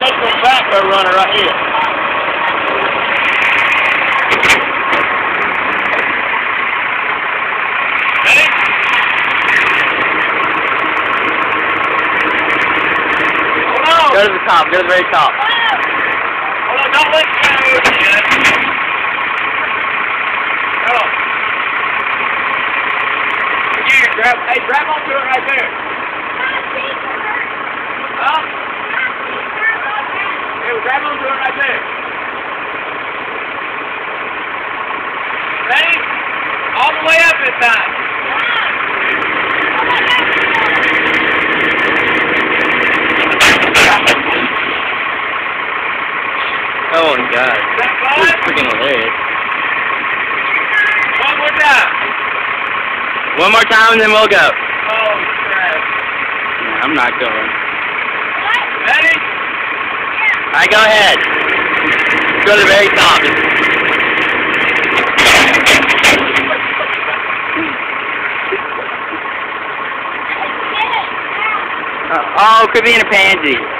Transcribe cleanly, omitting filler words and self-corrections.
Take the backhoe runner right here. Ready? Hold on. Go to the top. Go to the very top. Hold on. Don't let the camera move yet. Go. Here, grab onto it right there. Huh? Grab onto it right there. Ready? All the way up this time. Oh my God. Is that fun? This is freaking hilarious. One more time. One more time and then we'll go. Oh, crap. I'm not going. Ready? Alright, go ahead. Go to the very top. Oh, could be in a pansy.